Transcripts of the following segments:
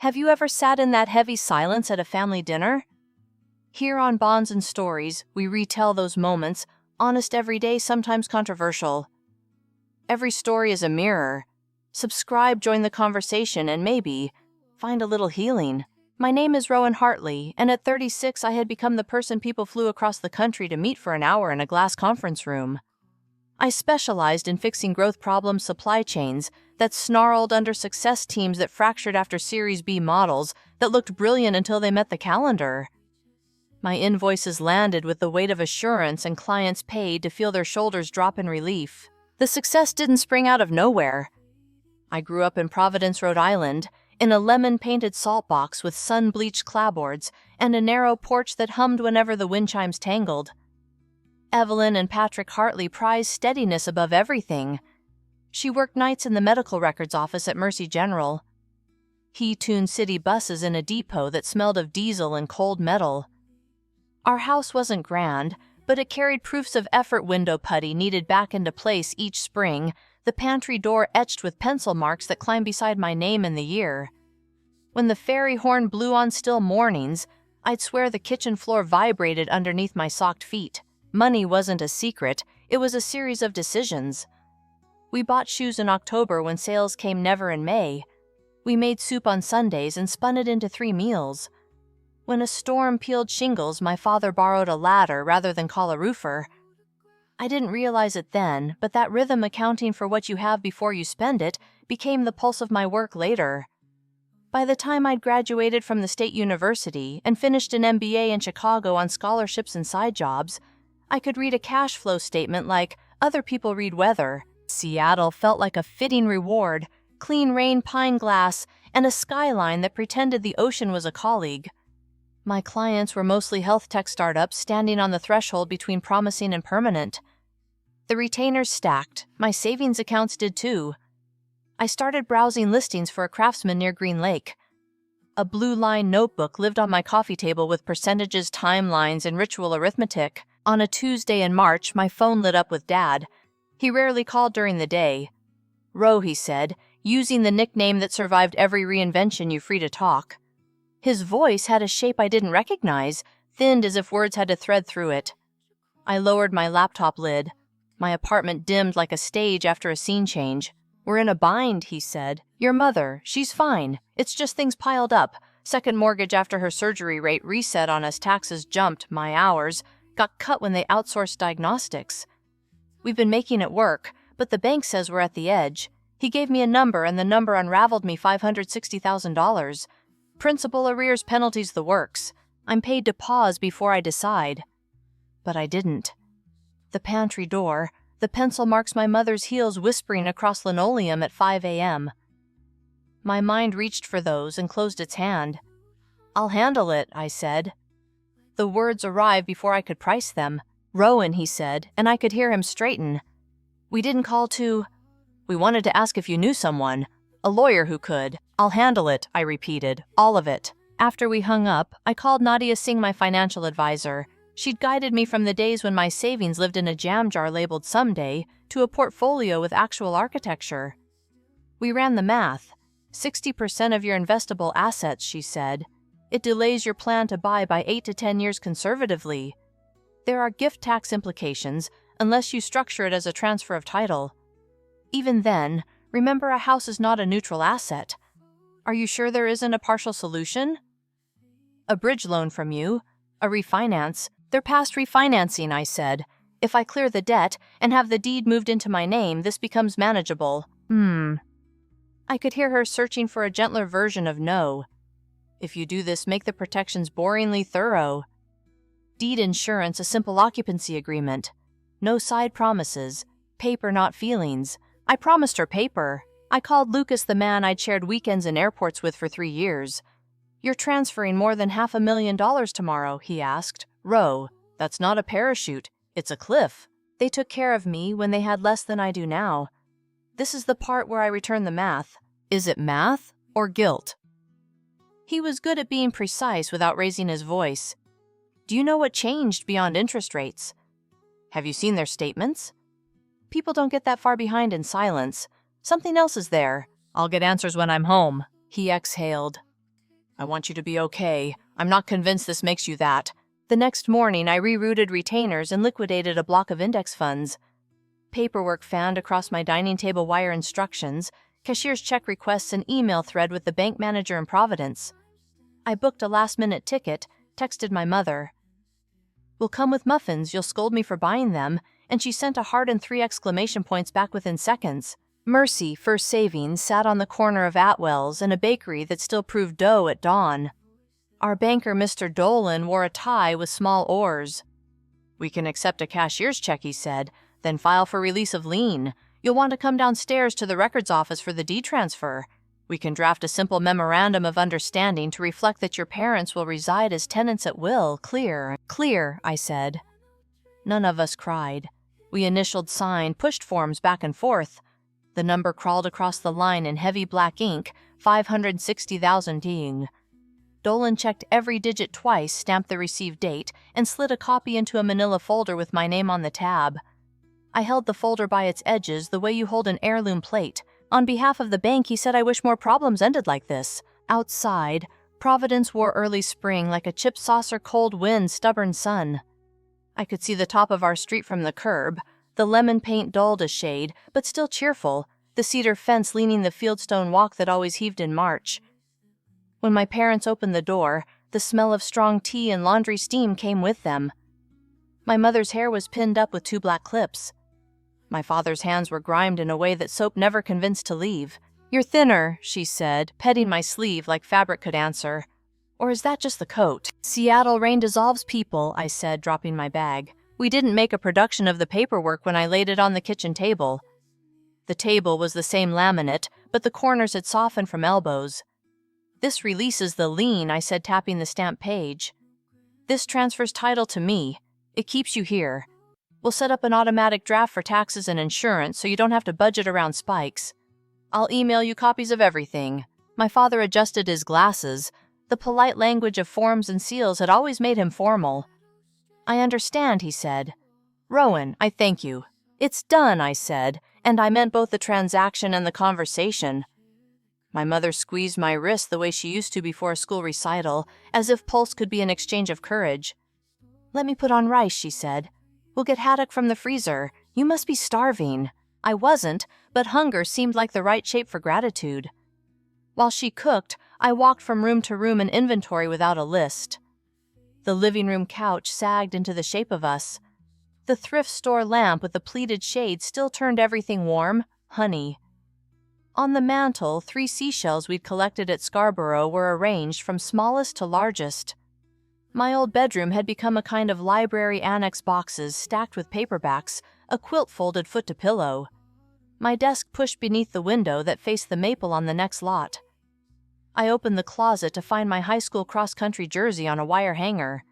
Have you ever sat in that heavy silence at a family dinner? Here on Bonds and Stories, we retell those moments, honest every day, sometimes controversial. Every story is a mirror. Subscribe, join the conversation, and maybe find a little healing. My name is Rowan Hartley, and at 36 I had become the person people flew across the country to meet for an hour in a glass conference room. I specialized in fixing growth problem supply chains that snarled under success teams that fractured after Series B models that looked brilliant until they met the calendar. My invoices landed with the weight of assurance and clients paid to feel their shoulders drop in relief. The success didn't spring out of nowhere. I grew up in Providence, Rhode Island, in a lemon-painted salt box with sun-bleached clapboards and a narrow porch that hummed whenever the wind chimes tangled. Evelyn and Patrick Hartley prized steadiness above everything. She worked nights in the medical records office at Mercy General. He tuned city buses in a depot that smelled of diesel and cold metal. Our house wasn't grand, but it carried proofs of effort window putty needed back into place each spring, the pantry door etched with pencil marks that climbed beside my name and the year. When the fairy horn blew on still mornings, I'd swear the kitchen floor vibrated underneath my socked feet. Money wasn't a secret, it was a series of decisions. We bought shoes in October when sales came never in May. We made soup on Sundays and spun it into 3 meals. When a storm peeled shingles, my father borrowed a ladder rather than call a roofer. I didn't realize it then, but that rhythm accounting for what you have before you spend it became the pulse of my work later. By the time I'd graduated from the state university and finished an MBA in Chicago on scholarships and side jobs, I could read a cash flow statement like other people read weather. Seattle felt like a fitting reward, clean rain pine glass, and a skyline that pretended the ocean was a colleague. My clients were mostly health tech startups standing on the threshold between promising and permanent. The retainers stacked. My savings accounts did too. I started browsing listings for a craftsman near Green Lake. A blue-line notebook lived on my coffee table with percentages, timelines, and ritual arithmetic. On a Tuesday in March, my phone lit up with Dad. He rarely called during the day. "Ro," he said, using the nickname that survived every reinvention, "you free to talk." His voice had a shape I didn't recognize, thinned as if words had to thread through it. I lowered my laptop lid. My apartment dimmed like a stage after a scene change. "We're in a bind," he said. "Your mother, she's fine. It's just things piled up. Second mortgage after her surgery rate reset on us, taxes jumped, my hours got cut when they outsourced diagnostics. We've been making it work, but the bank says we're at the edge." He gave me a number, and the number unraveled me $560,000. Principal, arrears, penalties, the works. I'm paid to pause before I decide. But I didn't. The pantry door, the pencil marks my mother's heels whispering across linoleum at 5 a.m. My mind reached for those and closed its hand. "I'll handle it," I said. The words arrived before I could price them. "Rowan," he said, and I could hear him straighten. "We didn't call to... We wanted to ask if you knew someone. A lawyer who could." "I'll handle it," I repeated. "All of it." After we hung up, I called Nadia Singh, my financial advisor. She'd guided me from the days when my savings lived in a jam jar labeled someday to a portfolio with actual architecture. We ran the math. 60% of your investable assets, she said. It delays your plan to buy by 8 to 10 years conservatively. There are gift tax implications unless you structure it as a transfer of title. Even then, remember, a house is not a neutral asset. Are you sure there isn't a partial solution? "A bridge loan from you. A refinance. They're past refinancing," I said. "If I clear the debt and have the deed moved into my name, this becomes manageable." I could hear her searching for a gentler version of no. "If you do this, make the protections boringly thorough. Deed insurance, a simple occupancy agreement. No side promises. Paper, not feelings." I promised her paper. I called Lucas, the man I'd shared weekends in airports with for 3 years. "You're transferring more than $500,000 tomorrow," he asked. "Ro, that's not a parachute. It's a cliff." They took care of me when they had less than I do now. This is the part where I return the math. Is it math or guilt? He was good at being precise without raising his voice. "Do you know what changed beyond interest rates? Have you seen their statements? People don't get that far behind in silence. Something else is there. I'll get answers when I'm home." He exhaled. I want you to be okay. I'm not convinced this makes you that. The next morning, I rerouted retainers and liquidated a block of index funds. Paperwork fanned across my dining table wire instructions, cashier's check requests, an email thread with the bank manager in Providence. I booked a last-minute ticket, texted my mother. "We'll come with muffins, you'll scold me for buying them," and she sent a heart and 3 exclamation points back within seconds. Mercy, First Savings, sat on the corner of Atwell's and a bakery that still proved dough at dawn. Our banker, Mr. Dolan, wore a tie with small oars. "We can accept a cashier's check," he said, "then file for release of lien. You'll want to come downstairs to the records office for the deed transfer. We can draft a simple memorandum of understanding to reflect that your parents will reside as tenants at will. Clear." "Clear," I said. None of us cried. We initialed, signed, pushed forms back and forth. The number crawled across the line in heavy black ink, 560,000 ding. Dolan checked every digit twice, stamped the received date, and slid a copy into a manila folder with my name on the tab. I held the folder by its edges the way you hold an heirloom plate. On behalf of the bank, he said I wish more problems ended like this. Outside, Providence wore early spring like a chip saucer, cold wind, stubborn sun. I could see the top of our street from the curb, the lemon paint dulled a shade, but still cheerful, the cedar fence leaning the fieldstone walk that always heaved in March. When my parents opened the door, the smell of strong tea and laundry steam came with them. My mother's hair was pinned up with 2 black clips. My father's hands were grimed in a way that soap never convinced to leave. "You're thinner," she said, petting my sleeve like fabric could answer. "Or is that just the coat?" "Seattle rain dissolves people," I said, dropping my bag. We didn't make a production of the paperwork when I laid it on the kitchen table. The table was the same laminate, but the corners had softened from elbows. "This releases the lien," I said, tapping the stamped page. "This transfers title to me. It keeps you here. We'll set up an automatic draft for taxes and insurance so you don't have to budget around spikes. I'll email you copies of everything." My father adjusted his glasses. The polite language of forms and seals had always made him formal. "I understand," he said. "Rowan, I thank you." "It's done," I said, and I meant both the transaction and the conversation. My mother squeezed my wrist the way she used to before a school recital, as if pulse could be an exchange of courage. "Let me put on rice," she said. "We'll get haddock from the freezer. You must be starving." I wasn't, but hunger seemed like the right shape for gratitude. While she cooked, I walked from room to room in inventory without a list. The living room couch sagged into the shape of us. The thrift store lamp with the pleated shade still turned everything warm, honey. On the mantel, 3 seashells we'd collected at Scarborough were arranged from smallest to largest. My old bedroom had become a kind of library annex, boxes stacked with paperbacks, a quilt folded foot to pillow. My desk pushed beneath the window that faced the maple on the next lot. I opened the closet to find my high school cross-country jersey on a wire hanger.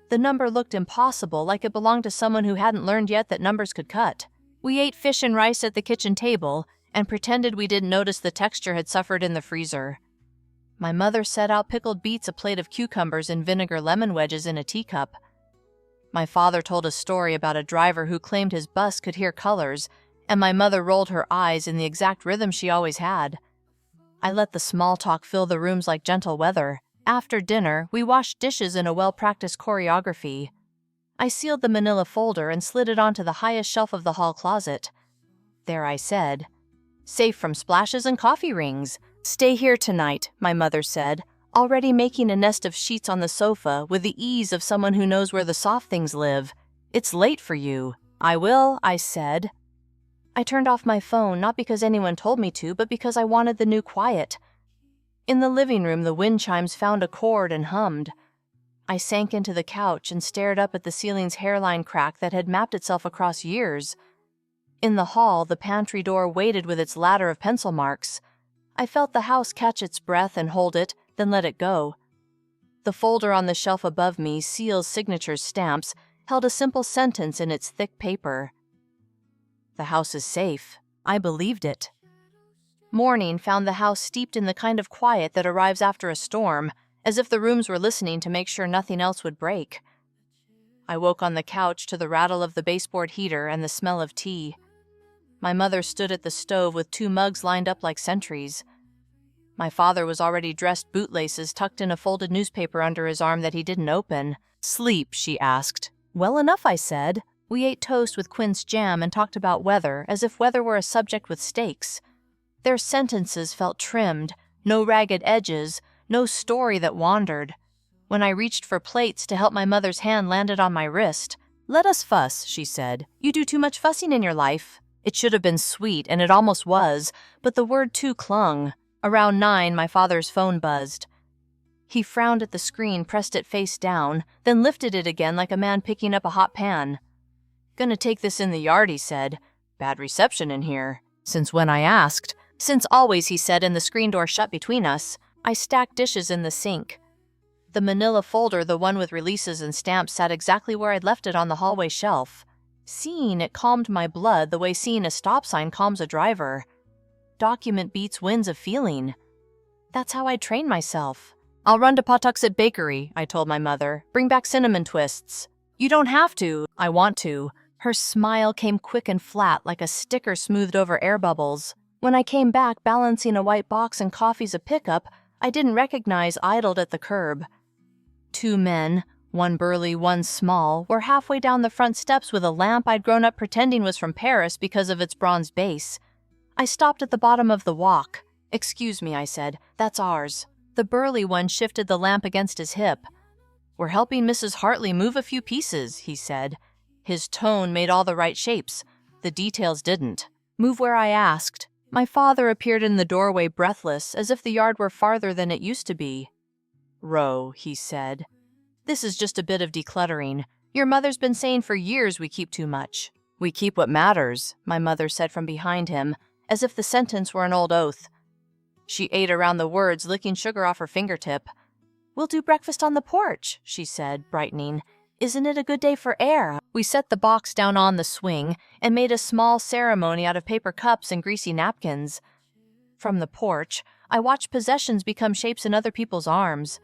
The number looked impossible, like it belonged to someone who hadn't learned yet that numbers could cut. We ate fish and rice at the kitchen table and pretended we didn't notice the texture had suffered in the freezer. My mother set out pickled beets, a plate of cucumbers, and vinegar lemon wedges in a teacup. My father told a story about a driver who claimed his bus could hear colors, and my mother rolled her eyes in the exact rhythm she always had. I let the small talk fill the rooms like gentle weather. After dinner, we washed dishes in a well-practiced choreography. I sealed the manila folder and slid it onto the highest shelf of the hall closet. There I said, "Safe from splashes and coffee rings." "Stay here tonight," my mother said, already making a nest of sheets on the sofa with the ease of someone who knows where the soft things live. "It's late for you." "I will," I said. I turned off my phone, not because anyone told me to, but because I wanted the new quiet. In the living room, the wind chimes found a chord and hummed. I sank into the couch and stared up at the ceiling's hairline crack that had mapped itself across years. In the hall, the pantry door waited with its ladder of pencil marks. I felt the house catch its breath and hold it, then let it go. The folder on the shelf above me, seals, signatures, stamps, held a simple sentence in its thick paper. The house is safe. I believed it. Morning found the house steeped in the kind of quiet that arrives after a storm, as if the rooms were listening to make sure nothing else would break. I woke on the couch to the rattle of the baseboard heater and the smell of tea. My mother stood at the stove with 2 mugs lined up like sentries. My father was already dressed bootlaces, tucked in a folded newspaper under his arm that he didn't open. "Sleep?" she asked. "Well enough," I said. We ate toast with quince jam and talked about weather, as if weather were a subject with stakes. Their sentences felt trimmed, no ragged edges, no story that wandered. When I reached for plates to help, my mother's hand landed on my wrist. "Let us fuss," she said. "You do too much fussing in your life." It should have been sweet, and it almost was, but the word too clung. Around 9, my father's phone buzzed. He frowned at the screen, pressed it face down, then lifted it again like a man picking up a hot pan. "Gonna take this in the yard," he said. "Bad reception in here." Since when, I asked. "Since always," he said, and the screen door shut between us. I stacked dishes in the sink. The manila folder, the one with releases and stamps, sat exactly where I'd left it on the hallway shelf. Seeing it calmed my blood the way seeing a stop sign calms a driver. Document beats winds of feeling. That's how I train myself. "I'll run to Pawtuxet Bakery," I told my mother. "Bring back cinnamon twists." "You don't have to." "I want to." Her smile came quick and flat, like a sticker smoothed over air bubbles. When I came back, balancing a white box and coffees a pickup I didn't recognize idled at the curb. 2 men, one burly, one small, were halfway down the front steps with a lamp I'd grown up pretending was from Paris because of its bronze base. I stopped at the bottom of the walk. "Excuse me," I said. "That's ours." The burly one shifted the lamp against his hip. "We're helping Mrs. Hartley move a few pieces," he said. His tone made all the right shapes. The details didn't. "Move where I asked." My father appeared in the doorway, breathless, as if the yard were farther than it used to be. "Row," he said. "This is just a bit of decluttering. Your mother's been saying for years we keep too much." "We keep what matters," my mother said from behind him, as if the sentence were an old oath. She ate around the words, licking sugar off her fingertip. "We'll do breakfast on the porch," she said, brightening. "Isn't it a good day for air?" We set the box down on the swing and made a small ceremony out of paper cups and greasy napkins. From the porch, I watched possessions become shapes in other people's arms.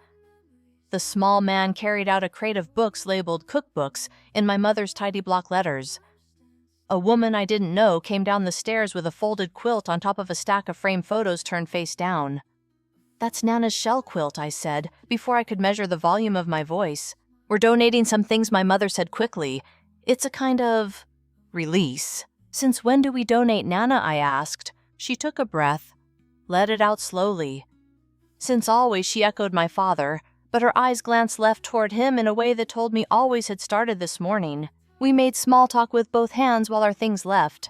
The small man carried out a crate of books labeled cookbooks in my mother's tidy block letters. A woman I didn't know came down the stairs with a folded quilt on top of a stack of framed photos turned face down. "That's Nana's shell quilt," I said, before I could measure the volume of my voice. "We're donating some things," my mother said quickly. "It's a kind of release." "Since when do we donate, Nana?" I asked. She took a breath, let it out slowly. "Since always," she echoed my father, but her eyes glanced left toward him in a way that told me always had started this morning. We made small talk with both hands while our things left.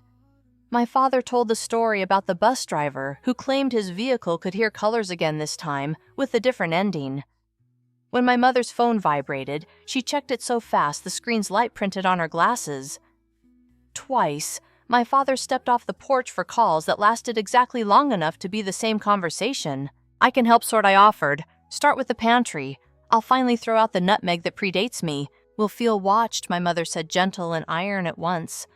My father told the story about the bus driver who claimed his vehicle could hear colors again this time, with a different ending. When my mother's phone vibrated, she checked it so fast the screen's light printed on her glasses. Twice, my father stepped off the porch for calls that lasted exactly long enough to be the same conversation. "I can help sort," I offered. "Start with the pantry. I'll finally throw out the nutmeg that predates me. We'll feel watched," my mother said, gentle and iron at once.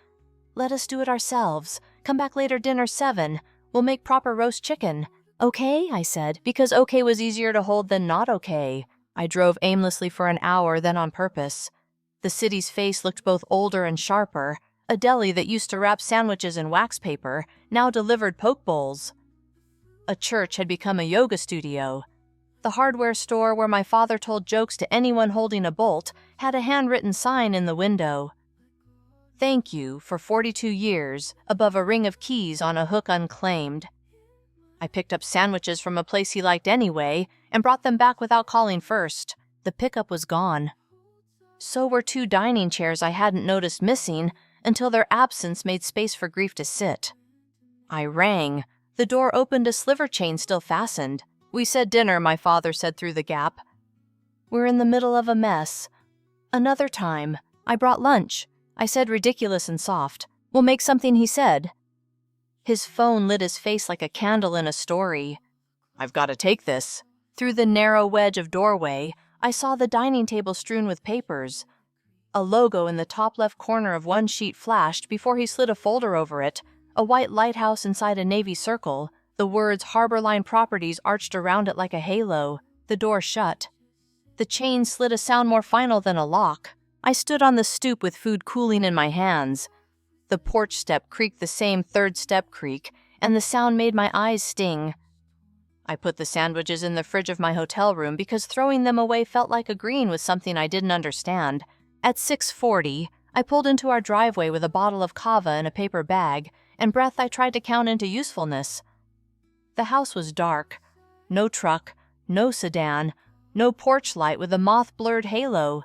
"Let us do it ourselves. Come back later, dinner 7. We'll make proper roast chicken." "Okay," I said, because okay was easier to hold than not okay. I drove aimlessly for an hour, then on purpose. The city's face looked both older and sharper. A deli that used to wrap sandwiches in wax paper now delivered poke bowls. A church had become a yoga studio. The hardware store where my father told jokes to anyone holding a bolt had a handwritten sign in the window. "Thank you for 42 years," above a ring of keys on a hook unclaimed. I picked up sandwiches from a place he liked anyway and brought them back without calling first. The pickup was gone. So were 2 dining chairs I hadn't noticed missing until their absence made space for grief to sit. I rang. The door opened, a sliver chain still fastened. "We said dinner," my father said through the gap. "We're in the middle of a mess." "Another time. I brought lunch." I said, ridiculous and soft. "We'll make something," he said. His phone lit his face like a candle in a story. "I've got to take this." Through the narrow wedge of doorway, I saw the dining table strewn with papers. A logo in the top left corner of one sheet flashed before he slid a folder over it, a white lighthouse inside a navy circle, the words Harborline Properties arched around it like a halo. The door shut. The chain slid a sound more final than a lock. I stood on the stoop with food cooling in my hands. The porch step creaked the same 3rd step creak, and the sound made my eyes sting. I put the sandwiches in the fridge of my hotel room because throwing them away felt like agreeing with something I didn't understand. At 6:40, I pulled into our driveway with a bottle of kava in a paper bag, and breath I tried to count into usefulness. The house was dark. No truck, no sedan, no porch light with a moth-blurred halo.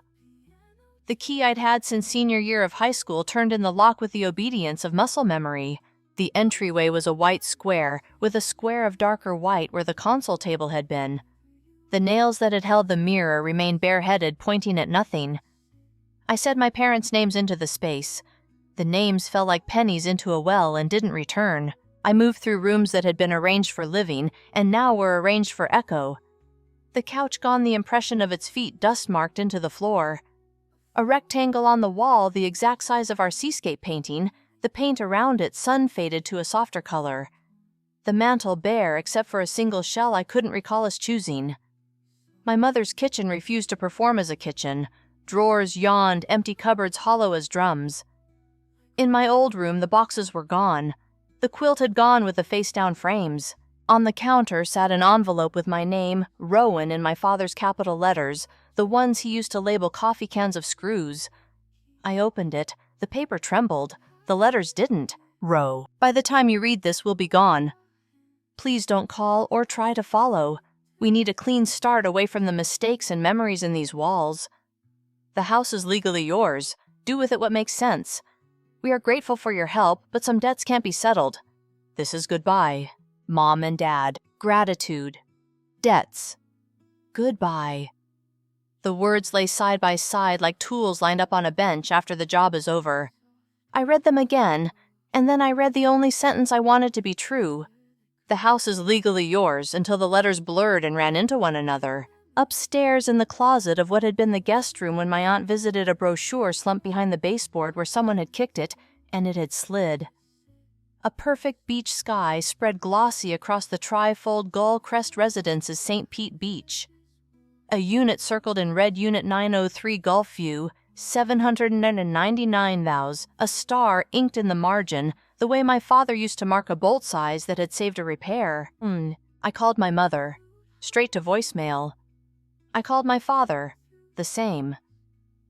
The key I'd had since senior year of high school turned in the lock with the obedience of muscle memory. The entryway was a white square, with a square of darker white where the console table had been. The nails that had held the mirror remained bareheaded, pointing at nothing. I said my parents' names into the space. The names fell like pennies into a well and didn't return. I moved through rooms that had been arranged for living and now were arranged for echo. The couch gone the impression of its feet dust-marked into the floor. A rectangle on the wall the exact size of our seascape painting, the paint around it sun-faded to a softer color. The mantel bare except for a single shell I couldn't recall us choosing. My mother's kitchen refused to perform as a kitchen. Drawers yawned, empty cupboards hollow as drums. In my old room, the boxes were gone. The quilt had gone with the face-down frames. On the counter sat an envelope with my name, Rowan, in my father's capital letters, the ones he used to label coffee cans of screws. I opened it. The paper trembled. The letters didn't. Row. By the time you read this, we'll be gone. Please don't call or try to follow. We need a clean start away from the mistakes and memories in these walls. The house is legally yours. Do with it what makes sense. We are grateful for your help, but some debts can't be settled. This is goodbye. Mom and Dad. Gratitude. Debts. Goodbye. The words lay side by side like tools lined up on a bench after the job is over. I read them again, and then I read the only sentence I wanted to be true. The house is legally yours until the letters blurred and ran into one another. Upstairs in the closet of what had been the guest room when my aunt visited a brochure slumped behind the baseboard where someone had kicked it, and it had slid. A perfect beach sky spread glossy across the trifold Gull Crest Residence's St. Pete Beach. A unit circled in red Unit 903 Gulf View, 799 thous, a star inked in the margin, the way my father used to mark a bolt size that had saved a repair. I called my mother. Straight to voicemail. I called my father. The same.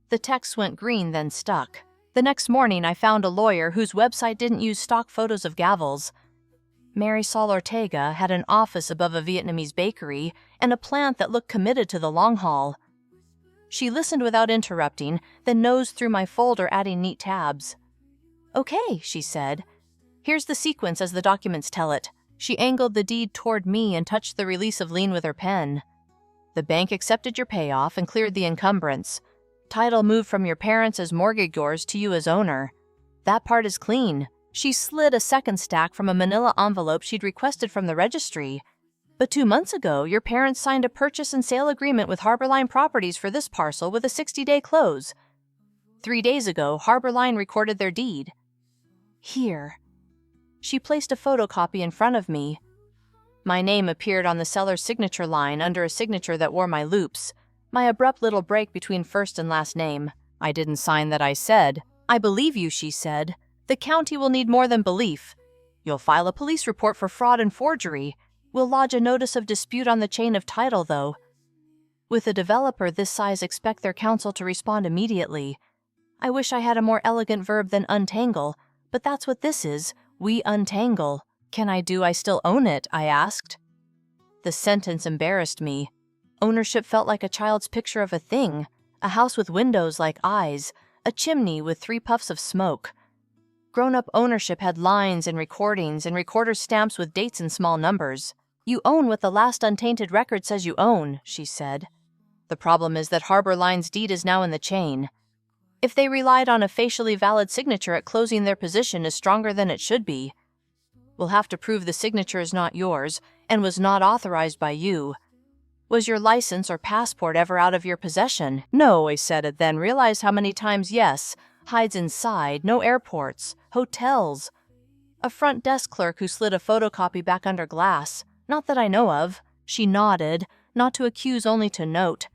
The text went green, then stuck. The next morning, I found a lawyer whose website didn't use stock photos of gavels. Mary Sol Ortega had an office above a Vietnamese bakery and a plant that looked committed to the long haul. She listened without interrupting, then nosed through my folder, adding neat tabs. Okay, she said. Here's the sequence as the documents tell it. She angled the deed toward me and touched the release of lien with her pen. The bank accepted your payoff and cleared the encumbrance. Title moved from your parents as mortgagors to you as owner. That part is clean. She slid a second stack from a manila envelope she'd requested from the registry. But 2 months ago, your parents signed a purchase and sale agreement with Harborline Properties for this parcel with a 60-day close. 3 days ago, Harborline recorded their deed. Here. She placed a photocopy in front of me. My name appeared on the seller's signature line under a signature that wore my loops, my abrupt little break between first and last name. I didn't sign that, I said. I believe you, she said. The county will need more than belief. You'll file a police report for fraud and forgery. We'll lodge a notice of dispute on the chain of title, though. With a developer this size, expect their counsel to respond immediately. I wish I had a more elegant verb than untangle, but that's what this is. We untangle. Can I still own it? I asked. The sentence embarrassed me. Ownership felt like a child's picture of a thing, a house with windows like eyes, a chimney with 3 puffs of smoke. Grown-up ownership had lines and recordings and recorder's stamps with dates in small numbers. You own what the last untainted record says you own, she said. The problem is that Harborline's deed is now in the chain. If they relied on a facially valid signature at closing, their position is stronger than it should be. We'll have to prove the signature is not yours and was not authorized by you. Was your license or passport ever out of your possession? No, I said it, then realized how many times yes hides inside, no airports, hotels. A front desk clerk who slid a photocopy back under glass. Not that I know of. She nodded, not to accuse, only to note.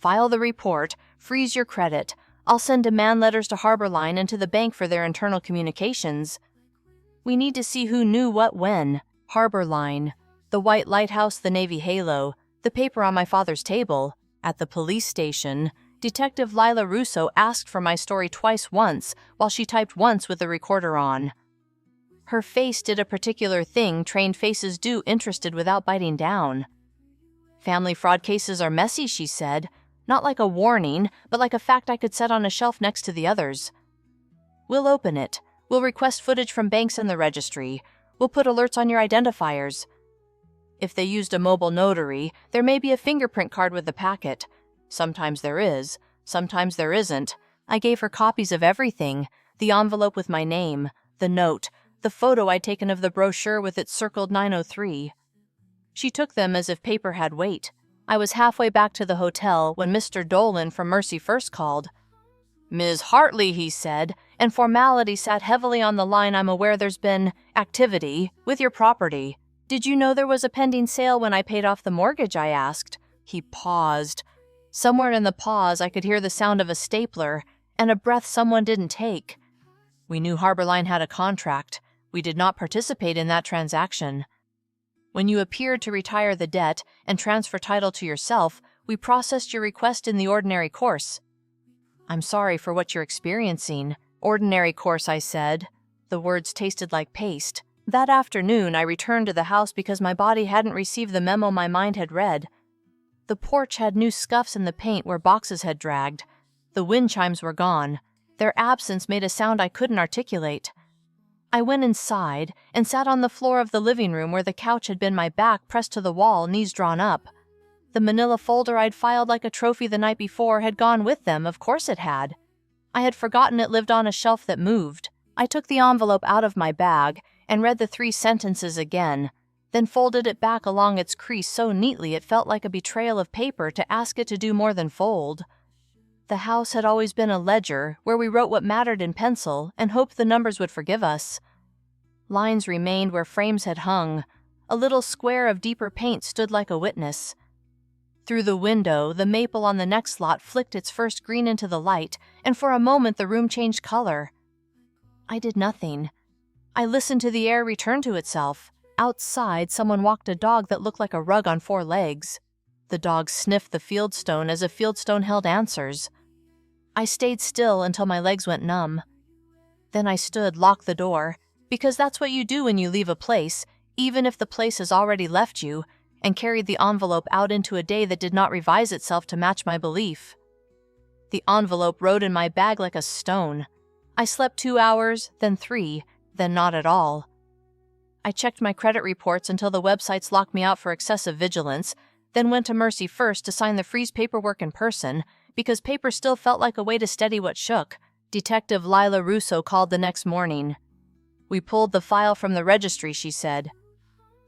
File the report, freeze your credit. I'll send demand letters to Harborline and to the bank for their internal communications. We need to see who knew what when. Harborline. The white lighthouse, the navy halo, the paper on my father's table. At the police station, Detective Lila Russo asked for my story twice once while she typed once with the recorder on. Her face did a particular thing trained faces do interested without biting down. Family fraud cases are messy, she said. Not like a warning, but like a fact I could set on a shelf next to the others. We'll open it. We'll request footage from banks and the registry. We'll put alerts on your identifiers. If they used a mobile notary, there may be a fingerprint card with the packet. Sometimes there is, sometimes there isn't. I gave her copies of everything, the envelope with my name, the note, the photo I'd taken of the brochure with its circled 903. She took them as if paper had weight. I was halfway back to the hotel when Mr. Dolan from Mercy First called. "Ms. Hartley," he said, and formality sat heavily on the line. "I'm aware there's been activity with your property. Did you know there was a pending sale when I paid off the mortgage?" I asked. He paused. Somewhere in the pause, I could hear the sound of a stapler and a breath someone didn't take. We knew Harborline had a contract. We did not participate in that transaction. When you appeared to retire the debt and transfer title to yourself, we processed your request in the ordinary course. "I'm sorry for what you're experiencing." "Ordinary course," I said. The words tasted like paste. That afternoon, I returned to the house because my body hadn't received the memo my mind had read. The porch had new scuffs in the paint where boxes had dragged. The wind chimes were gone. Their absence made a sound I couldn't articulate. I went inside and sat on the floor of the living room where the couch had been, my back pressed to the wall, knees drawn up. The manila folder I'd filed like a trophy the night before had gone with them. Of course it had. I had forgotten it lived on a shelf that moved. I took the envelope out of my bag and read the 3 sentences again, then folded it back along its crease so neatly it felt like a betrayal of paper to ask it to do more than fold. The house had always been a ledger where we wrote what mattered in pencil and hoped the numbers would forgive us. Lines remained where frames had hung. A little square of deeper paint stood like a witness. Through the window, the maple on the next lot flicked its first green into the light, and for a moment the room changed color. I did nothing. I listened to the air return to itself. Outside, someone walked a dog that looked like a rug on 4 legs. The dog sniffed the fieldstone as if fieldstone held answers. I stayed still until my legs went numb. Then I stood, locked the door, because that's what you do when you leave a place, even if the place has already left you, and carried the envelope out into a day that did not revise itself to match my belief. The envelope rode in my bag like a stone. I slept 2 hours, then 3, then not at all. I checked my credit reports until the websites locked me out for excessive vigilance, then went to Mercy First to sign the freeze paperwork in person, because paper still felt like a way to steady what shook. Detective Lila Russo called the next morning. "We pulled the file from the registry," she said.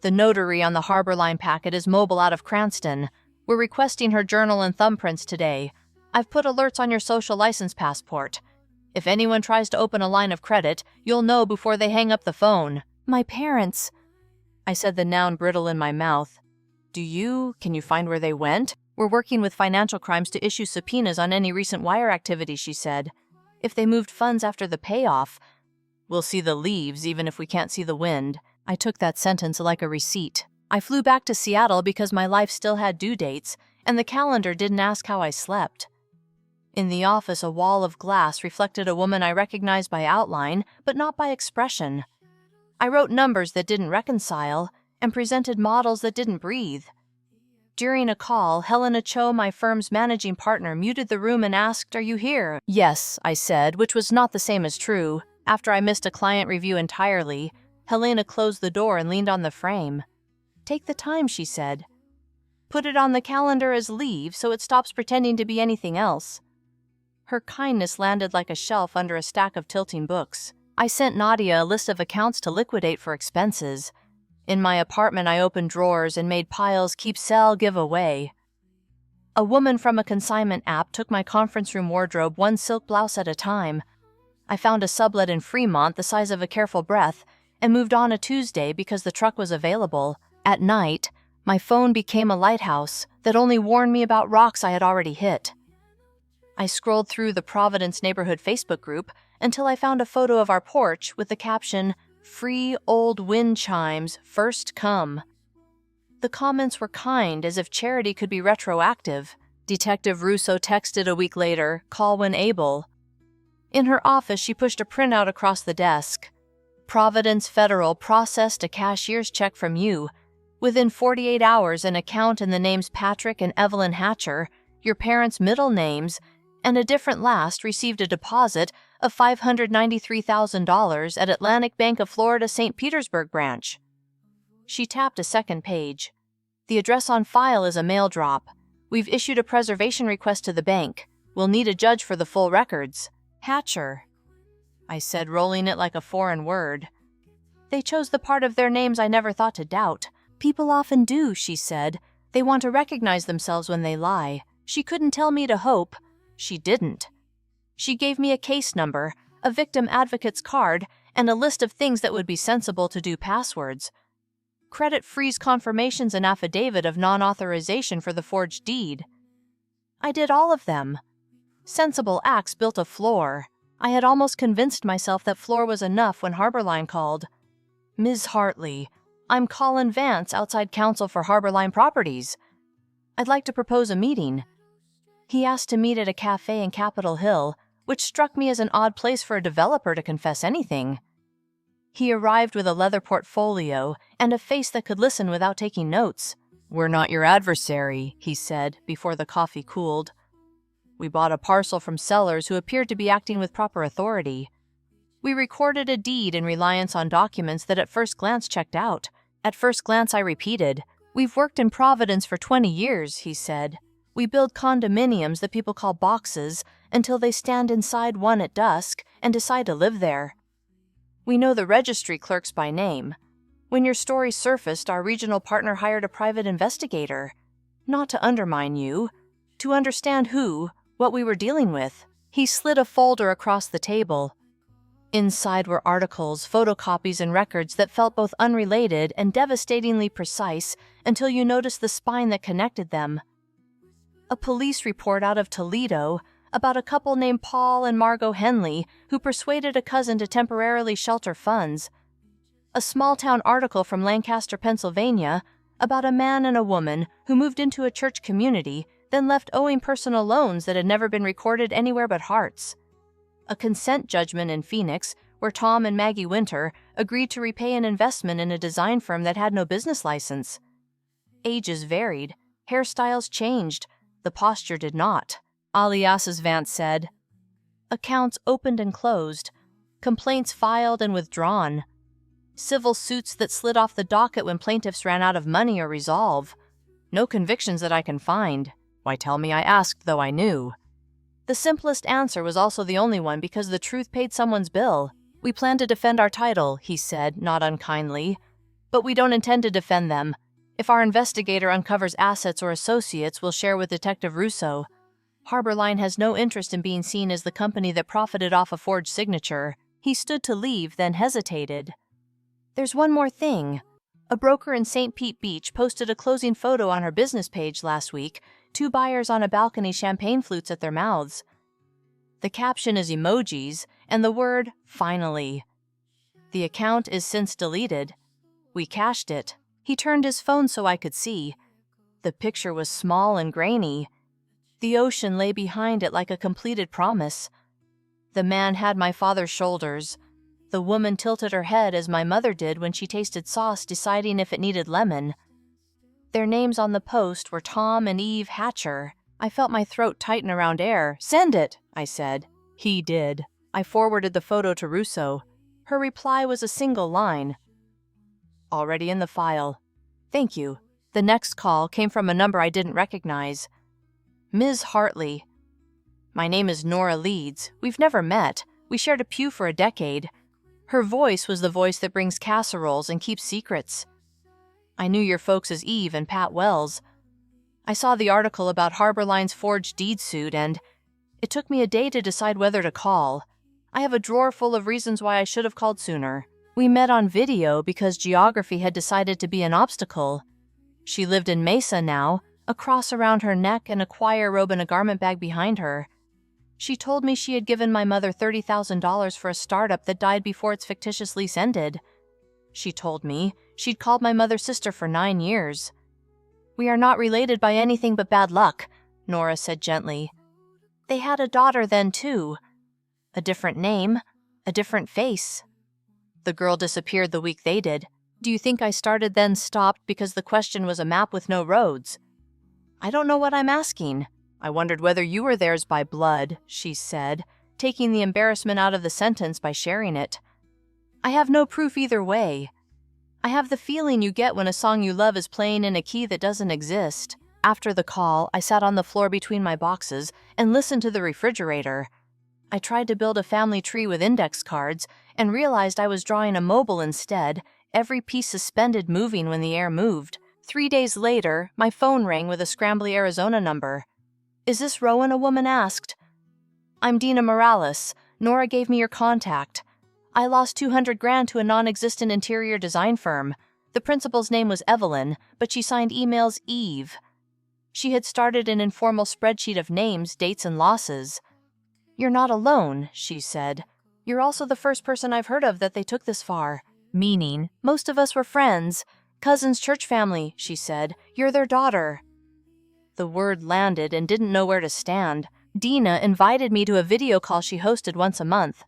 "The notary on the Harborline packet is mobile out of Cranston. We're requesting her journal and thumbprints today. I've put alerts on your social license passport. If anyone tries to open a line of credit, you'll know before they hang up the phone." "My parents," I said, the noun brittle in my mouth. Can you find where they went? We're working with financial crimes to issue subpoenas on any recent wire activity," she said. "If they moved funds after the payoff, we'll see the leaves even if we can't see the wind." I took that sentence like a receipt. I flew back to Seattle because my life still had due dates, and the calendar didn't ask how I slept. In the office, a wall of glass reflected a woman I recognized by outline, but not by expression. I wrote numbers that didn't reconcile and presented models that didn't breathe. During a call, Helena Cho, my firm's managing partner, muted the room and asked, "Are you here?" "Yes," I said, which was not the same as true. After I missed a client review entirely, Helena closed the door and leaned on the frame. "Take the time," she said. "Put it on the calendar as leave so it stops pretending to be anything else." Her kindness landed like a shelf under a stack of tilting books. I sent Nadia a list of accounts to liquidate for expenses. In my apartment, I opened drawers and made piles keep, sell, give away. A woman from a consignment app took my conference room wardrobe, one silk blouse at a time. I found a sublet in Fremont the size of a careful breath and moved on a Tuesday because the truck was available. At night, my phone became a lighthouse that only warned me about rocks I had already hit. I scrolled through the Providence Neighborhood Facebook group until I found a photo of our porch with the caption, "Free old wind chimes, first come." The comments were kind, as if charity could be retroactive. Detective Russo texted a week later, "Call when able." In her office, she pushed a printout across the desk. "Providence Federal processed a cashier's check from you. Within 48 hours, an account in the names Patrick and Evelyn Hatcher, your parents' middle names, and a different last received a deposit of $593,000 at Atlantic Bank of Florida St. Petersburg branch." She tapped a second page. "The address on file is a mail drop. We've issued a preservation request to the bank. We'll need a judge for the full records." "Hatcher," I said, rolling it like a foreign word. "They chose the part of their names I never thought to doubt. People often do," she said. "They want to recognize themselves when they lie." She couldn't tell me to hope. She didn't. She gave me a case number, a victim advocate's card, and a list of things that would be sensible to do passwords. Credit freeze confirmations and affidavit of non-authorization for the forged deed. I did all of them. Sensible acts built a floor. I had almost convinced myself that floor was enough when Harborline called. "Ms. Hartley, I'm Colin Vance, outside counsel for Harborline Properties. I'd like to propose a meeting." He asked to meet at a cafe in Capitol Hill, which struck me as an odd place for a developer to confess anything. He arrived with a leather portfolio and a face that could listen without taking notes. "We're not your adversary," he said before the coffee cooled. "We bought a parcel from sellers who appeared to be acting with proper authority. We recorded a deed in reliance on documents that at first glance checked out." At first glance, I repeated. "We've worked in Providence for 20 years, he said. "We build condominiums that people call boxes until they stand inside one at dusk and decide to live there. We know the registry clerks by name. When your story surfaced, our regional partner hired a private investigator. Not to undermine you, to understand what we were dealing with." He slid a folder across the table. Inside were articles, photocopies, and records that felt both unrelated and devastatingly precise until you noticed the spine that connected them. A police report out of Toledo about a couple named Paul and Margot Henley who persuaded a cousin to temporarily shelter funds. A small-town article from Lancaster, Pennsylvania, about a man and a woman who moved into a church community, then left owing personal loans that had never been recorded anywhere but Hart's. A consent judgment in Phoenix, where Tom and Maggie Winter agreed to repay an investment in a design firm that had no business license. Ages varied, hairstyles changed, the posture did not. Aliases, Vance said. Accounts opened and closed, complaints filed and withdrawn. Civil suits that slid off the docket when plaintiffs ran out of money or resolve. No convictions that I can find. Why tell me I asked, though I knew? The simplest answer was also the only one because the truth paid someone's bill. "We plan to defend our title," he said, not unkindly. "But we don't intend to defend them. If our investigator uncovers assets or associates, we'll share with Detective Russo. Harborline has no interest in being seen as the company that profited off a forged signature." He stood to leave, then hesitated. "There's one more thing. A broker in St. Pete Beach posted a closing photo on her business page last week, 2 buyers on a balcony, champagne flutes at their mouths. The caption is emojis and the word, 'finally.' The account is since deleted. We cached it." He turned his phone so I could see. The picture was small and grainy. The ocean lay behind it like a completed promise. The man had my father's shoulders. The woman tilted her head as my mother did when she tasted sauce, deciding if it needed lemon. Their names on the post were Tom and Eve Hatcher. I felt my throat tighten around air. "Send it," I said. He did. I forwarded the photo to Russo. Her reply was a single line. "Already in the file. Thank you." The next call came from a number I didn't recognize. "Ms. Hartley." "My name is Nora Leeds. We've never met. We shared a pew for a decade." Her voice was the voice that brings casseroles and keeps secrets. "I knew your folks as Eve and Pat Wells. I saw the article about Harborline's forged deed suit, and it took me a day to decide whether to call. I have a drawer full of reasons why I should have called sooner. We met on video because geography had decided to be an obstacle. She lived in Mesa now, a cross around her neck and a choir robe and a garment bag behind her. She told me she had given my mother $30,000 for a startup that died before its fictitious lease ended. She told me she'd called my mother's sister for 9 years. We are not related by anything but bad luck, Nora said gently. They had a daughter then, too. A different name, a different face. The girl disappeared the week they did. Do you think I started then stopped because the question was a map with no roads? I don't know what I'm asking. I wondered whether you were theirs by blood, she said, taking the embarrassment out of the sentence by sharing it. I have no proof either way. I have the feeling you get when a song you love is playing in a key that doesn't exist. After the call, I sat on the floor between my boxes and listened to the refrigerator. I tried to build a family tree with index cards and realized I was drawing a mobile instead, every piece suspended moving when the air moved. 3 days later, my phone rang with a Scrambly, Arizona number. Is this Rowan? A woman asked. I'm Dina Morales. Nora gave me your contact. I lost $200,000 to a non-existent interior design firm. The principal's name was Evelyn, but she signed emails Eve. She had started an informal spreadsheet of names, dates, and losses. You're not alone, she said. You're also the first person I've heard of that they took this far. Meaning, most of us were friends. Cousins, church family, she said. You're their daughter. The word landed and didn't know where to stand. Dina invited me to a video call she hosted once a month.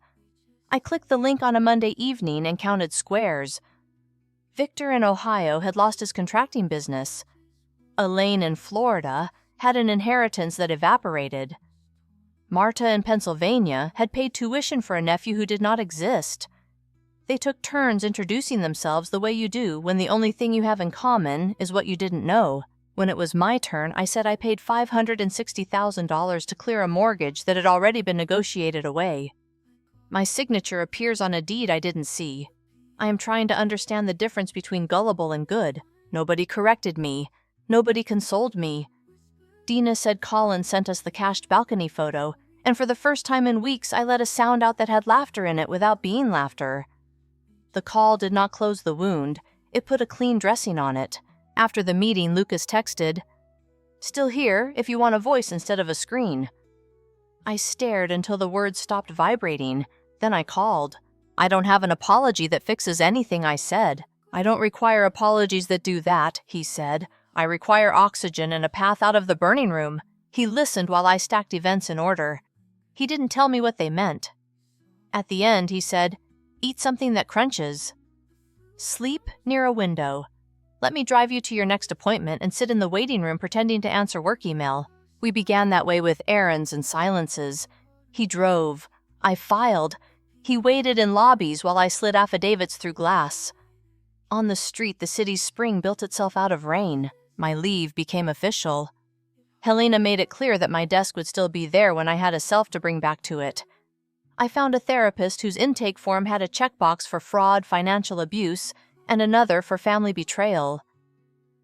I clicked the link on a Monday evening and counted squares. Victor in Ohio had lost his contracting business. Elaine in Florida had an inheritance that evaporated. Marta in Pennsylvania had paid tuition for a nephew who did not exist. They took turns introducing themselves the way you do when the only thing you have in common is what you didn't know. When it was my turn, I said I paid $560,000 to clear a mortgage that had already been negotiated away. My signature appears on a deed I didn't see. I am trying to understand the difference between gullible and good. Nobody corrected me. Nobody consoled me. Dina said Colin sent us the cached balcony photo, and for the first time in weeks I let a sound out that had laughter in it without being laughter. The call did not close the wound. It put a clean dressing on it. After the meeting, Lucas texted, "Still here, if you want a voice instead of a screen." I stared until the words stopped vibrating. Then I called. I don't have an apology that fixes anything, I said. I don't require apologies that do that, he said. I require oxygen and a path out of the burning room. He listened while I stacked events in order. He didn't tell me what they meant. At the end, he said, "Eat something that crunches. Sleep near a window. Let me drive you to your next appointment and sit in the waiting room pretending to answer work email." We began that way with errands and silences. He drove. I filed. He waited in lobbies while I slid affidavits through glass. On the street, the city's spring built itself out of rain. My leave became official. Helena made it clear that my desk would still be there when I had a self to bring back to it. I found a therapist whose intake form had a checkbox for fraud, financial abuse, and another for family betrayal.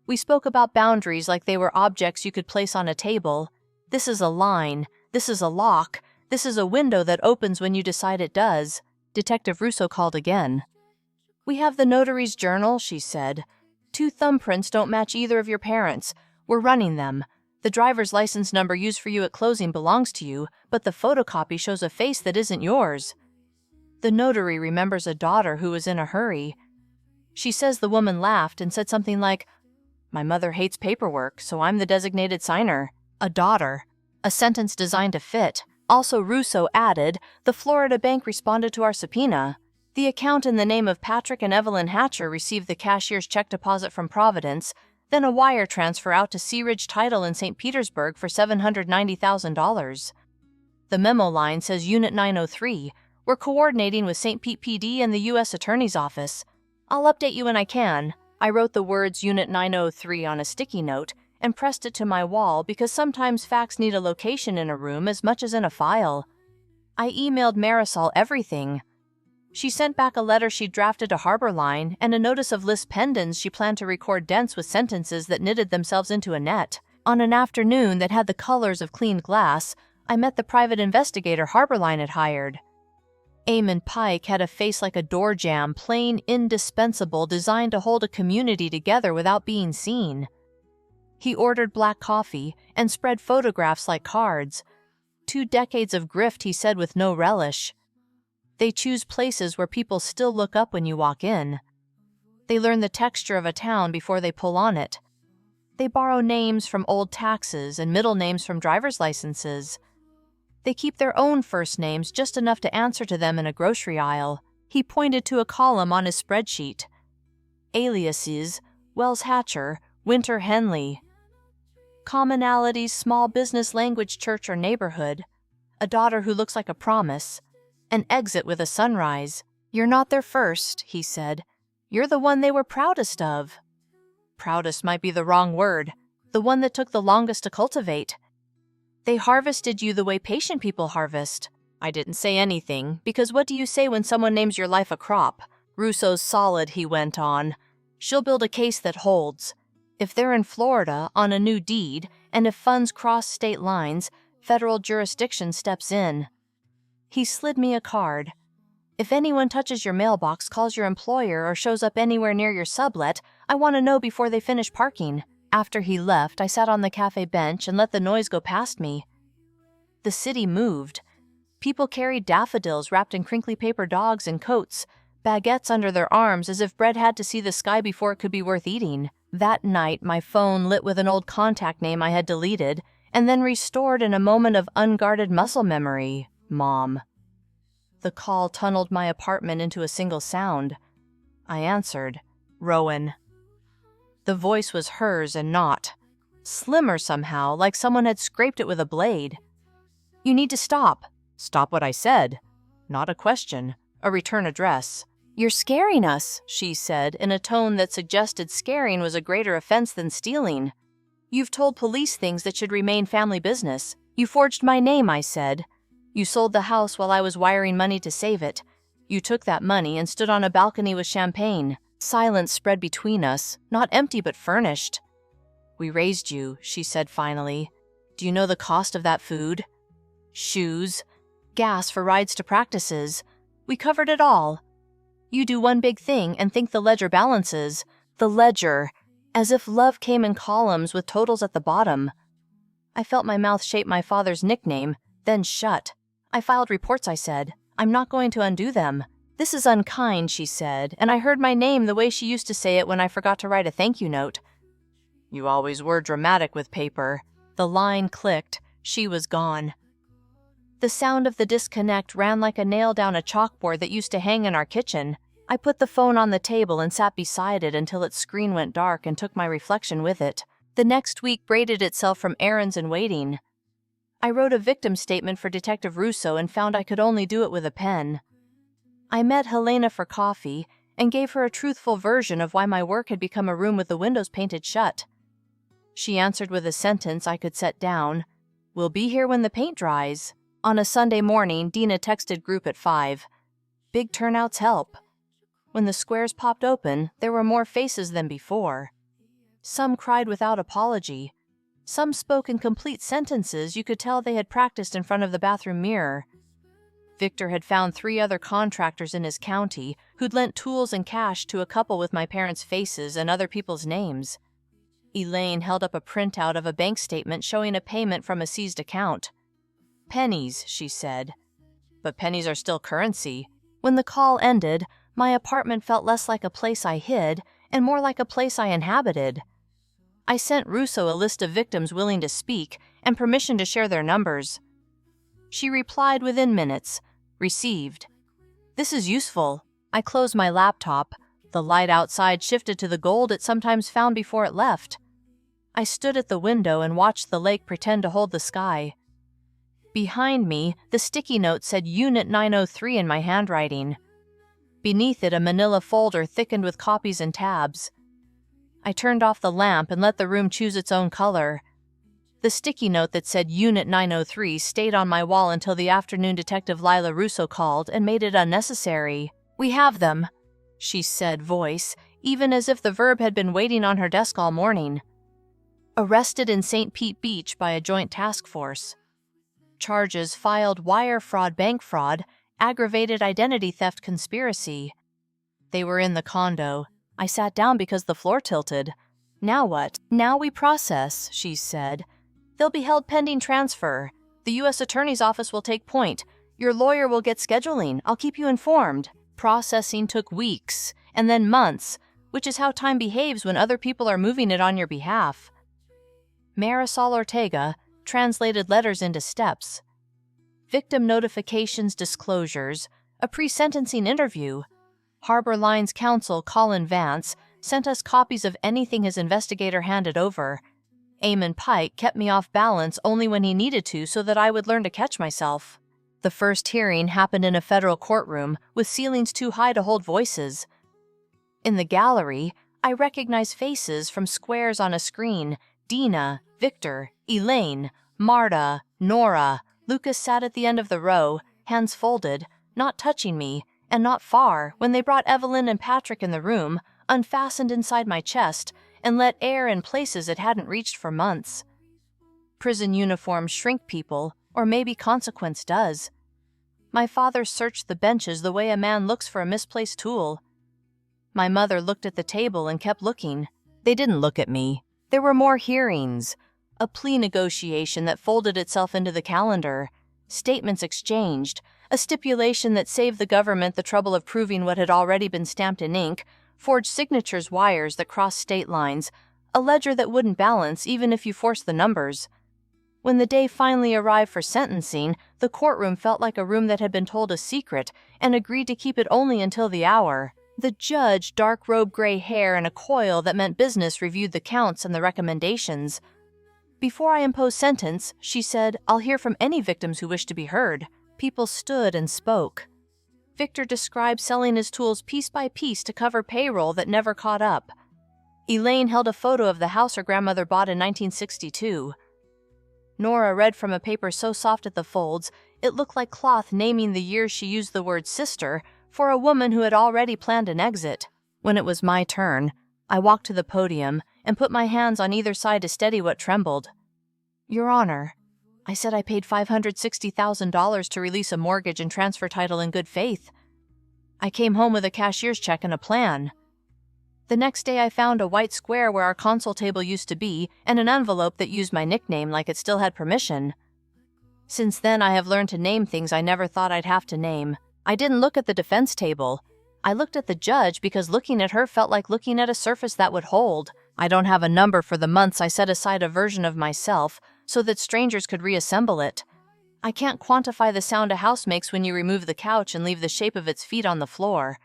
We spoke about boundaries like they were objects you could place on a table. This is a line. This is a lock. This is a window that opens when you decide it does. Detective Russo called again. "We have the notary's journal," she said. "2 thumbprints don't match either of your parents. We're running them. The driver's license number used for you at closing belongs to you, but the photocopy shows a face that isn't yours." The notary remembers a daughter who was in a hurry. She says the woman laughed and said something like, "My mother hates paperwork, so I'm the designated signer." A daughter. A sentence designed to fit. Also, Russo added, "The Florida bank responded to our subpoena. The account in the name of Patrick and Evelyn Hatcher received the cashier's check deposit from Providence, then a wire transfer out to Sea Ridge Title in St. Petersburg for $790,000. The memo line says Unit 903. We're coordinating with St. Pete PD and the U.S. Attorney's Office. I'll update you when I can." I wrote the words Unit 903 on a sticky note and pressed it to my wall because sometimes facts need a location in a room as much as in a file. I emailed Marisol everything. She sent back a letter she'd drafted to Harbor Line and a notice of list pendants she planned to record dents with sentences that knitted themselves into a net. On an afternoon that had the colors of cleaned glass, I met the private investigator Harbor Line had hired. Eamon Pike had a face like a door jamb, plain, indispensable, designed to hold a community together without being seen. He ordered black coffee and spread photographs like cards. 2 decades of grift, he said with no relish. They choose places where people still look up when you walk in. They learn the texture of a town before they pull on it. They borrow names from old taxes and middle names from driver's licenses. They keep their own first names just enough to answer to them in a grocery aisle. He pointed to a column on his spreadsheet. Aliases, Wells Hatcher, Winter Henley. Commonalities, small business, language, church, or neighborhood. A daughter who looks like a promise. An exit with a sunrise. You're not their first, he said. You're the one they were proudest of. Proudest might be the wrong word. The one that took the longest to cultivate. They harvested you the way patient people harvest. I didn't say anything, because what do you say when someone names your life a crop? Russo's solid, he went on. She'll build a case that holds. If they're in Florida on a new deed, and if funds cross state lines, federal jurisdiction steps in. He slid me a card. If anyone touches your mailbox, calls your employer, or shows up anywhere near your sublet, I want to know before they finish parking. After he left, I sat on the cafe bench and let the noise go past me. The city moved. People carried daffodils wrapped in crinkly paper dogs and coats, baguettes under their arms as if bread had to see the sky before it could be worth eating. That night, my phone lit with an old contact name I had deleted, and then restored in a moment of unguarded muscle memory. Mom. The call tunneled my apartment into a single sound. I answered. Rowan. The voice was hers and not. Slimmer somehow, like someone had scraped it with a blade. You need to stop. Stop what I said. Not a question. A return address. You're scaring us, she said, in a tone that suggested scaring was a greater offense than stealing. You've told police things that should remain family business. You forged my name, I said. You sold the house while I was wiring money to save it. You took that money and stood on a balcony with champagne. Silence spread between us, not empty but furnished. We raised you, she said finally. Do you know the cost of that food? Shoes, gas for rides to practices. We covered it all. You do one big thing and think the ledger balances. The ledger, as if love came in columns with totals at the bottom. I felt my mouth shape my father's nickname, then shut. I filed reports, I said. I'm not going to undo them. This is unkind, she said, and I heard my name the way she used to say it when I forgot to write a thank you note. You always were dramatic with paper. The line clicked. She was gone. The sound of the disconnect ran like a nail down a chalkboard that used to hang in our kitchen. I put the phone on the table and sat beside it until its screen went dark and took my reflection with it. The next week braided itself from errands and waiting. I wrote a victim statement for Detective Russo and found I could only do it with a pen. I met Helena for coffee and gave her a truthful version of why my work had become a room with the windows painted shut. She answered with a sentence I could set down. We'll be here when the paint dries. On a Sunday morning, Dina texted group at 5. Big turnouts help. When the squares popped open, there were more faces than before. Some cried without apology. Some spoke in complete sentences you could tell they had practiced in front of the bathroom mirror. Victor had found 3 other contractors in his county who'd lent tools and cash to a couple with my parents' faces and other people's names. Elaine held up a printout of a bank statement showing a payment from a seized account. Pennies, she said. But pennies are still currency. When the call ended, my apartment felt less like a place I hid and more like a place I inhabited. I sent Russo a list of victims willing to speak and permission to share their numbers. She replied within minutes. Received. This is useful. I closed my laptop. The light outside shifted to the gold it sometimes found before it left. I stood at the window and watched the lake pretend to hold the sky. Behind me, the sticky note said Unit 903 in my handwriting. Beneath it, a manila folder thickened with copies and tabs. I turned off the lamp and let the room choose its own color. The sticky note that said Unit 903 stayed on my wall until the afternoon Detective Lila Russo called and made it unnecessary. We have them, she said, voice, even as if the verb had been waiting on her desk all morning. Arrested in St. Pete Beach by a joint task force. Charges filed wire fraud, bank fraud, aggravated identity theft conspiracy. They were in the condo. I sat down because the floor tilted. Now what? Now we process, she said. They'll be held pending transfer. The U.S. Attorney's Office will take point. Your lawyer will get scheduling. I'll keep you informed. Processing took weeks, and then months, which is how time behaves when other people are moving it on your behalf. Marisol Ortega translated letters into steps. Victim notifications disclosures, a pre-sentencing interview. Harbor Line's counsel, Colin Vance, sent us copies of anything his investigator handed over. Eamon Pike kept me off balance only when he needed to so that I would learn to catch myself. The first hearing happened in a federal courtroom with ceilings too high to hold voices. In the gallery, I recognized faces from squares on a screen: Dina, Victor, Elaine, Marta, Nora. Lucas sat at the end of the row, hands folded, not touching me, and not far when they brought Evelyn and Patrick in the room, unfastened inside my chest, and let air in places it hadn't reached for months. Prison uniforms shrink people, or maybe consequence does. My father searched the benches the way a man looks for a misplaced tool. My mother looked at the table and kept looking. They didn't look at me. There were more hearings. A plea negotiation that folded itself into the calendar. Statements exchanged. A stipulation that saved the government the trouble of proving what had already been stamped in ink. Forged signatures wires that crossed state lines. A ledger that wouldn't balance even if you forced the numbers. When the day finally arrived for sentencing, the courtroom felt like a room that had been told a secret and agreed to keep it only until the hour. The judge, dark robe, gray hair, and a coil that meant business, reviewed the counts and the recommendations. Before I impose sentence, she said, "I'll hear from any victims who wish to be heard." People stood and spoke. Victor described selling his tools piece by piece to cover payroll that never caught up. Elaine held a photo of the house her grandmother bought in 1962. Nora read from a paper so soft at the folds, it looked like cloth, naming the year she used the word sister for a woman who had already planned an exit. When it was my turn, I walked to the podium and put my hands on either side to steady what trembled. "Your Honor," I said, "I paid $560,000 to release a mortgage and transfer title in good faith. I came home with a cashier's check and a plan. The next day I found a white square where our console table used to be and an envelope that used my nickname like it still had permission. Since then I have learned to name things I never thought I'd have to name. I didn't look at the defense table. I looked at the judge because looking at her felt like looking at a surface that would hold. I don't have a number for the months I set aside a version of myself so that strangers could reassemble it. I can't quantify the sound a house makes when you remove the couch and leave the shape of its feet on the floor.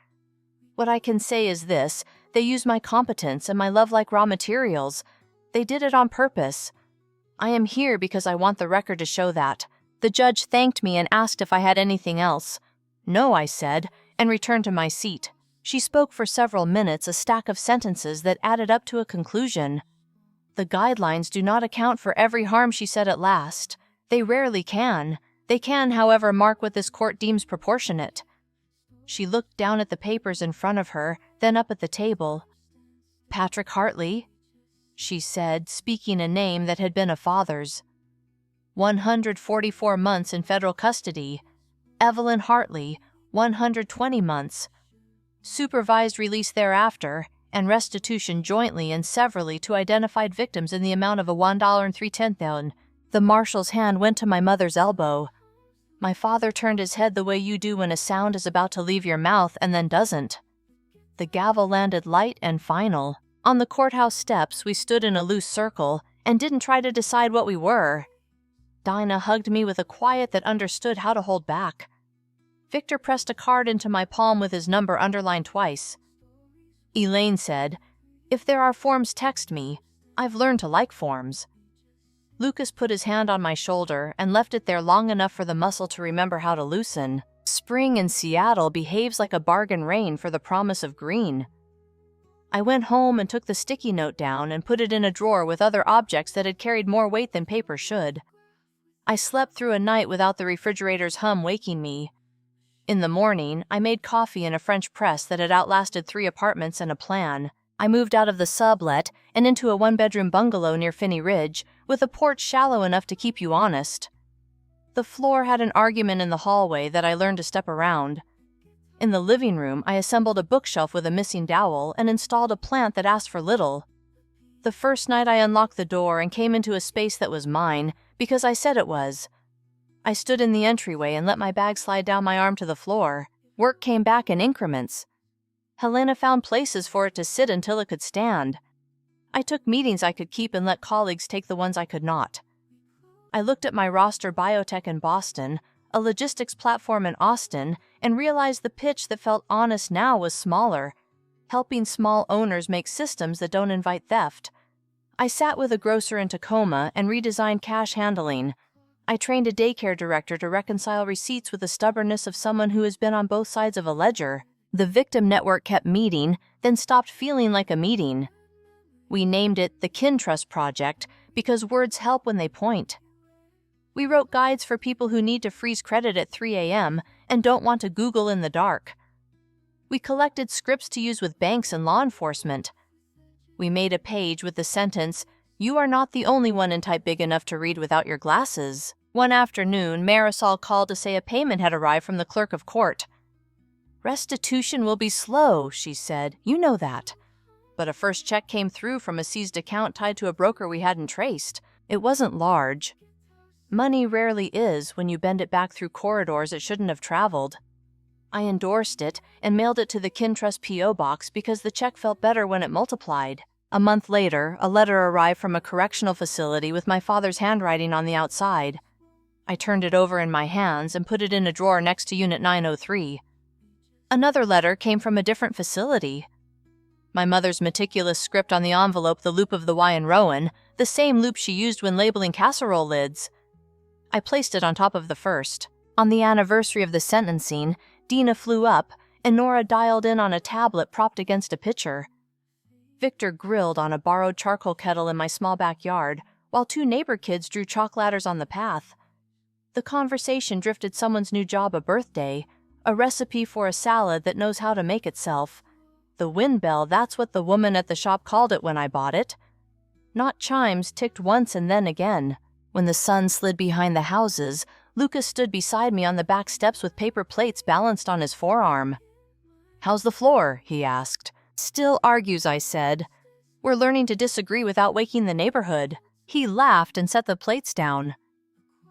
What I can say is this: they used my competence and my love like raw materials. They did it on purpose. I am here because I want the record to show that. The judge thanked me and asked if I had anything else. No, I said, and returned to my seat. She spoke for several minutes, a stack of sentences that added up to a conclusion. The guidelines do not account for every harm, she said at last. They rarely can. They can, however, mark what this court deems proportionate. She looked down at the papers in front of her, then up at the table. "Patrick Hartley," she said, speaking a name that had been a father's. 144 months in federal custody. Evelyn Hartley, 120 months. Supervised release thereafter, and restitution jointly and severally to identified victims in the amount of $1.03. The marshal's hand went to my mother's elbow. My father turned his head the way you do when a sound is about to leave your mouth and then doesn't. The gavel landed light and final. On the courthouse steps, we stood in a loose circle and didn't try to decide what we were. Dinah hugged me with a quiet that understood how to hold back. Victor pressed a card into my palm with his number underlined twice. Elaine said, "If there are forms, text me. I've learned to like forms." Lucas put his hand on my shoulder and left it there long enough for the muscle to remember how to loosen. Spring in Seattle behaves like a bargain rain for the promise of green. I went home and took the sticky note down and put it in a drawer with other objects that had carried more weight than paper should. I slept through a night without the refrigerator's hum waking me. In the morning, I made coffee in a French press that had outlasted 3 apartments and a plan. I moved out of the sublet and into a 1-bedroom bungalow near Finney Ridge, with a porch shallow enough to keep you honest. The floor had an argument in the hallway that I learned to step around. In the living room, I assembled a bookshelf with a missing dowel and installed a plant that asked for little. The first night I unlocked the door and came into a space that was mine, because I said it was. I stood in the entryway and let my bag slide down my arm to the floor. Work came back in increments. Helena found places for it to sit until it could stand. I took meetings I could keep and let colleagues take the ones I could not. I looked at my roster biotech in Boston, a logistics platform in Austin, and realized the pitch that felt honest now was smaller, helping small owners make systems that don't invite theft. I sat with a grocer in Tacoma and redesigned cash handling. I trained a daycare director to reconcile receipts with the stubbornness of someone who has been on both sides of a ledger. The victim network kept meeting, then stopped feeling like a meeting. We named it the Kin Trust Project because words help when they point. We wrote guides for people who need to freeze credit at 3 a.m. and don't want to Google in the dark. We collected scripts to use with banks and law enforcement. We made a page with the sentence, "You are not the only one in type big enough to read without your glasses." One afternoon, Marisol called to say a payment had arrived from the clerk of court. "Restitution will be slow," she said. "You know that." But a first check came through from a seized account tied to a broker we hadn't traced. It wasn't large. Money rarely is when you bend it back through corridors it shouldn't have traveled. I endorsed it and mailed it to the Kin Trust P.O. box because the check felt better when it multiplied. A month later, a letter arrived from a correctional facility with my father's handwriting on the outside. I turned it over in my hands and put it in a drawer next to Unit 903. Another letter came from a different facility. My mother's meticulous script on the envelope, the loop of the Y in Rowan, the same loop she used when labeling casserole lids. I placed it on top of the first. On the anniversary of the sentencing, Dina flew up, and Nora dialed in on a tablet propped against a pitcher. Victor grilled on a borrowed charcoal kettle in my small backyard, while two neighbor kids drew chalk ladders on the path. The conversation drifted someone's new job a birthday, a recipe for a salad that knows how to make itself. The wind bell, that's what the woman at the shop called it when I bought it. Not chimes ticked once and then again. When the sun slid behind the houses, Lucas stood beside me on the back steps with paper plates balanced on his forearm. "How's the floor?" he asked. "Still argues," I said. "We're learning to disagree without waking the neighborhood." He laughed and set the plates down.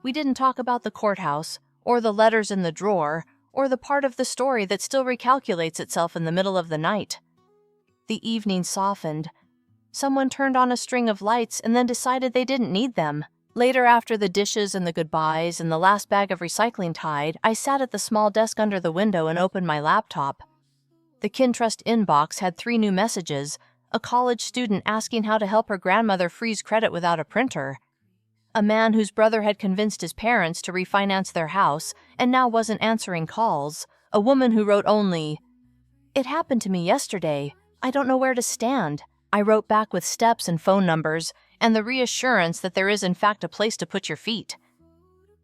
We didn't talk about the courthouse, or the letters in the drawer, or the part of the story that still recalculates itself in the middle of the night. The evening softened. Someone turned on a string of lights and then decided they didn't need them. Later, after the dishes and the goodbyes and the last bag of recycling tied, I sat at the small desk under the window and opened my laptop. The Kin Trust inbox had 3 new messages, a college student asking how to help her grandmother freeze credit without a printer, a man whose brother had convinced his parents to refinance their house and now wasn't answering calls, a woman who wrote only, "It happened to me yesterday. I don't know where to stand." I wrote back with steps and phone numbers, and the reassurance that there is in fact a place to put your feet.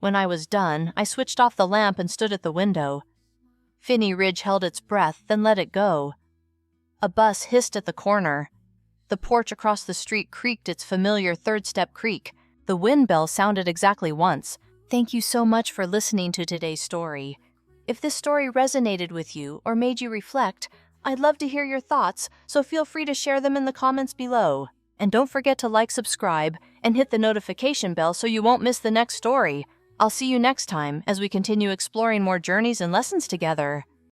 When I was done, I switched off the lamp and stood at the window. Finney Ridge held its breath, then let it go. A bus hissed at the corner. The porch across the street creaked its familiar third-step creak. The wind bell sounded exactly once. Thank you so much for listening to today's story. If this story resonated with you or made you reflect, I'd love to hear your thoughts, so feel free to share them in the comments below. And don't forget to like, subscribe, and hit the notification bell so you won't miss the next story. I'll see you next time as we continue exploring more journeys and lessons together.